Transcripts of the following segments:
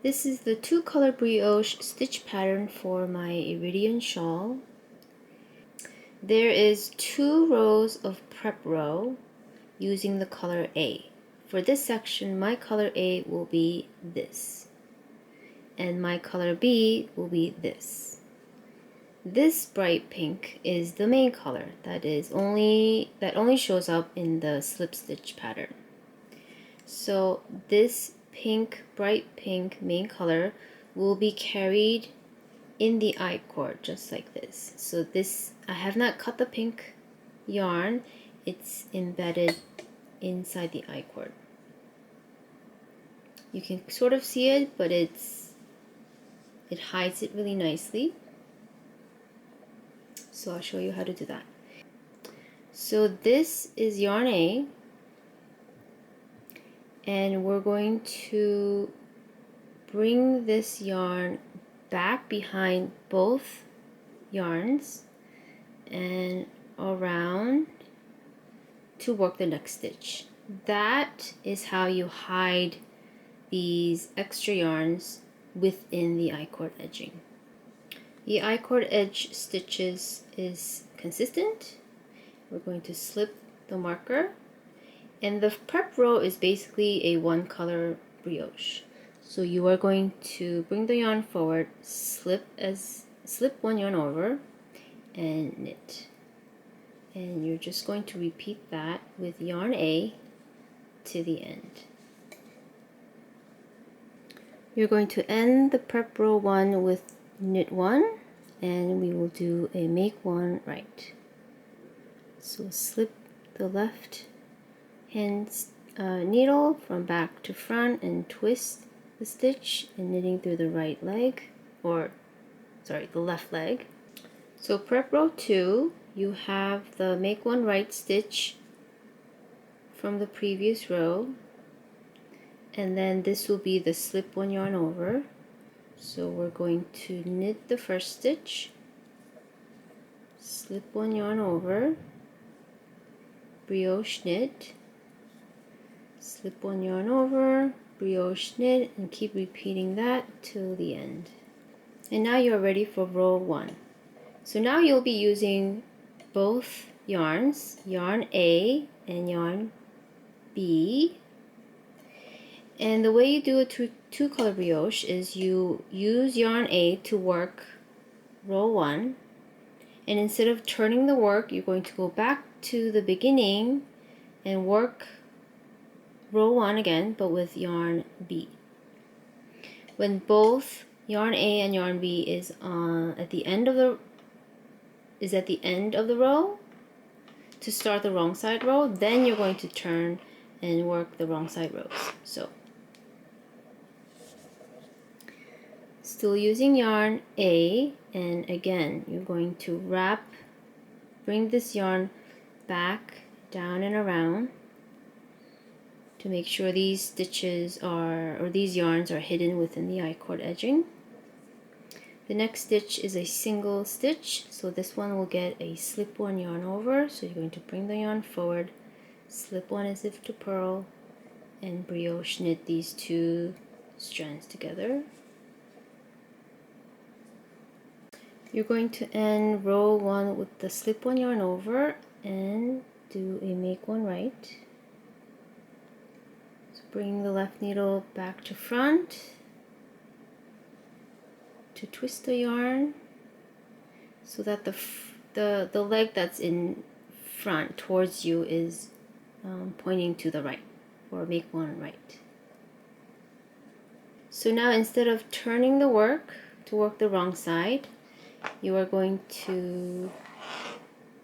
This is the 2-color brioche stitch pattern for my Iridian shawl. There is 2 rows of prep row using the color A. For this section, my color A will be this, and my color B will be this. This bright pink is the main color that only shows up in the slip stitch pattern. So this bright pink main color will be carried in the I-cord just like this. So I have not cut the pink yarn, it's embedded inside the I-cord. You can sort of see it, but it hides it really nicely. So I'll show you how to do that. So this is yarn A, and we're going to bring this yarn back behind both yarns and around to work the next stitch. That is how you hide these extra yarns within the I-cord edging. The I-cord edge stitches is consistent. We're going to slip the marker, and the prep row is basically a 1-color brioche. So you are going to bring the yarn forward, slip 1 yarn over, and knit. And you're just going to repeat that with yarn A to the end. You're going to end the prep row 1 with knit 1, and we will do a make 1 right. So slip the left hand needle from back to front and twist the stitch and knitting through the right leg, the left leg. So prep row 2, you have the make 1 right stitch from the previous row, and then this will be the slip 1 yarn over. So we're going to knit the first stitch, slip 1 yarn over, brioche knit, slip 1 yarn over, brioche knit, and keep repeating that till the end. And now you're ready for row 1. So now you'll be using both yarns, yarn A and yarn B. And the way you do a 2-color brioche is you use yarn A to work row 1, and instead of turning the work, you're going to go back to the beginning and work row 1 again, but with yarn B. When both yarn A and yarn B is at the end of the row to start the wrong side row, then you're going to turn and work the wrong side rows. So still using yarn A, and again you're going to bring this yarn back down and around to make sure these these yarns are hidden within the I-cord edging. The next stitch is a single stitch, so this one will get a slip 1 yarn over. So you're going to bring the yarn forward, slip 1 as if to purl, and brioche knit these 2 strands together. You're going to end row 1 with the slip 1 yarn over and do a make 1 right. So bring the left needle back to front to twist the yarn so that the leg that's in front towards you is pointing to the right, or make 1 right. So now instead of turning the work to work the wrong side, you are going to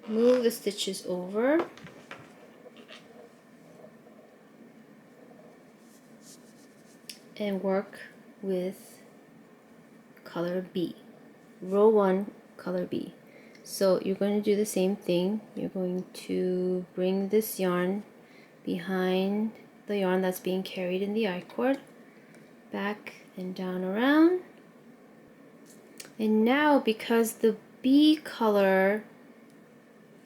move the stitches over and work with color B, row 1, color B. So you're going to do the same thing. You're going to bring this yarn behind the yarn that's being carried in the I-cord, back and down around. And now, because the B color,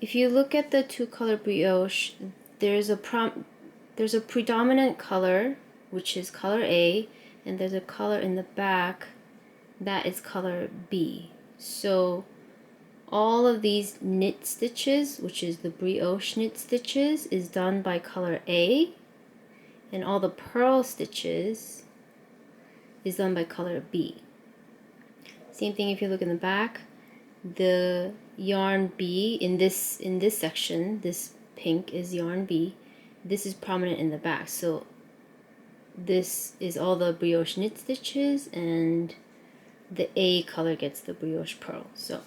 if you look at the 2-color brioche, there's a predominant color, which is color A, and there's a color in the back that is color B. So all of these knit stitches, which is the brioche knit stitches, is done by color A, and all the purl stitches is done by color B. Same thing if you look in the back. The yarn B in this section, this pink is yarn B. This is prominent in the back, so this is all the brioche knit stitches, and the A color gets the brioche purl. So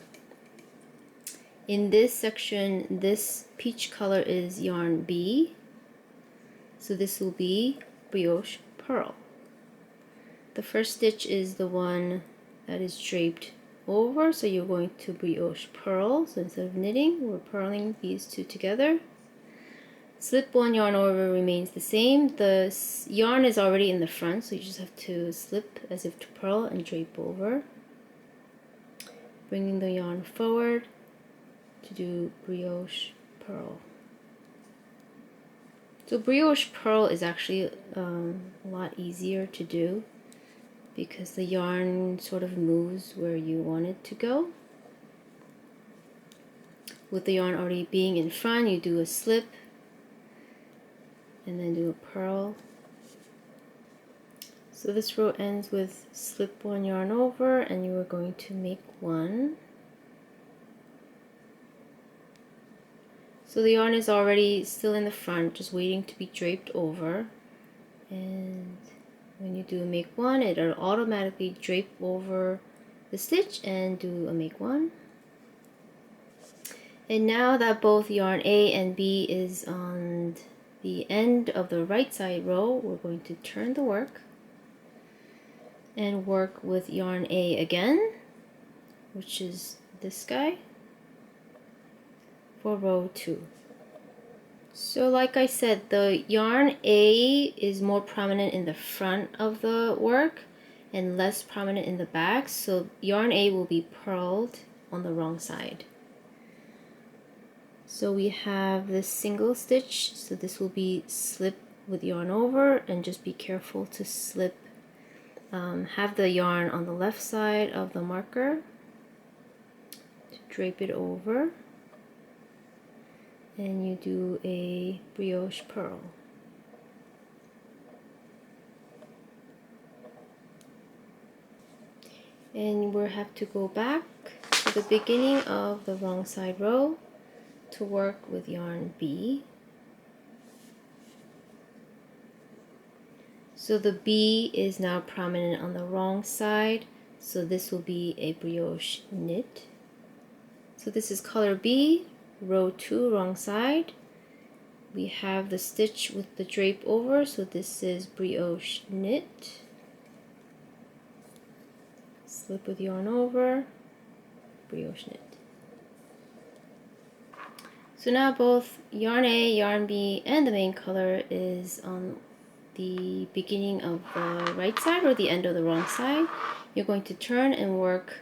in this section, this peach color is yarn B, so this will be brioche purl. The first stitch is the one that is draped over, so you're going to brioche purl. So instead of knitting, we're purling these two together. Slip one yarn over remains the same. The yarn is already in the front, so you just have to slip as if to purl and drape over, bringing the yarn forward to do brioche purl. So brioche purl is actually a lot easier to do because the yarn sort of moves where you want it to go. With the yarn already being in front, you do a slip and then do a purl. So this row ends with slip one yarn over, and you are going to make one. So the yarn is already still in the front, just waiting to be draped over, and when you do a make one, it'll automatically drape over the stitch and do a make one. And now that both yarn A and B is on the end of the right side row, we're going to turn the work and work with yarn A again, which is this guy, for row 2. So like I said, the yarn A is more prominent in the front of the work and less prominent in the back, so yarn A will be purled on the wrong side. So we have this single stitch, so this will be slip with yarn over, and just be careful to slip, have the yarn on the left side of the marker to drape it over, and you do a brioche purl. And we'll have to go back to the beginning of the wrong side row to work with yarn B. So the B is now prominent on the wrong side, so this will be a brioche knit. So this is color B, row 2, wrong side. We have the stitch with the drape over, so this is brioche knit. Slip with yarn over, brioche knit. So now both yarn A, yarn B, and the main color is on the beginning of the right side or the end of the wrong side. You're going to turn and work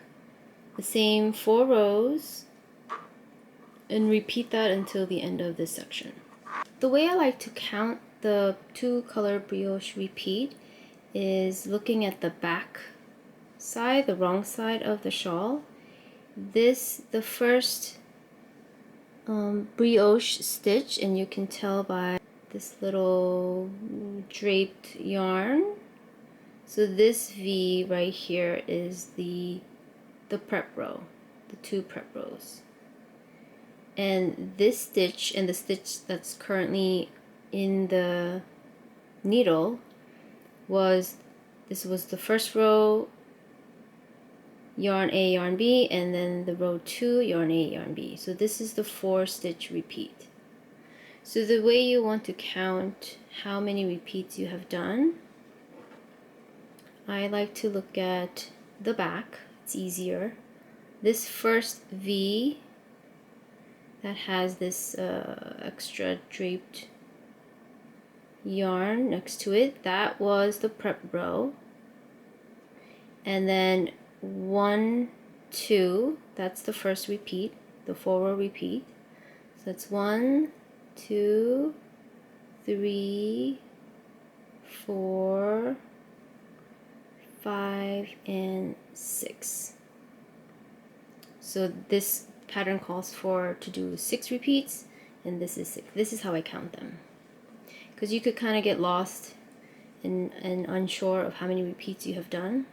the same 4 rows and repeat that until the end of this section. The way I like to count the 2 color brioche repeat is looking at the back side, the wrong side of the shawl. The first brioche stitch, and you can tell by this little draped yarn. So this V right here is the prep row, the 2 prep rows. And this stitch and the stitch that's currently in the needle was the first row, yarn A, yarn B, and then the row 2, yarn A, yarn B. So this is the 4 stitch repeat. So the way you want to count how many repeats you have done, I like to look at the back. It's easier. This first V that has this extra draped yarn next to it, that was the prep row. And then 1, 2, that's the first repeat, the 4-row repeat. So that's 1, 2, 3, 4, 5, and 6. So this pattern calls for to do 6 repeats, and this is 6. This is how I count them, because you could kind of get lost and unsure of how many repeats you have done.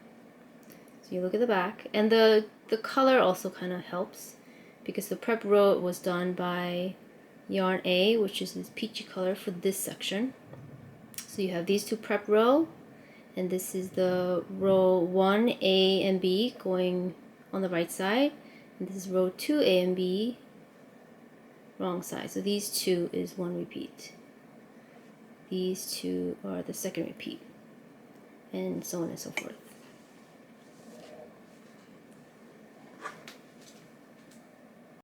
So you look at the back, and the color also kind of helps, because the prep row was done by yarn A, which is this peachy color for this section. So you have these two prep row, and this is the row 1 A and B going on the right side, and this is row 2 A and B wrong side. So these two is one repeat, these two are the second repeat, and so on and so forth.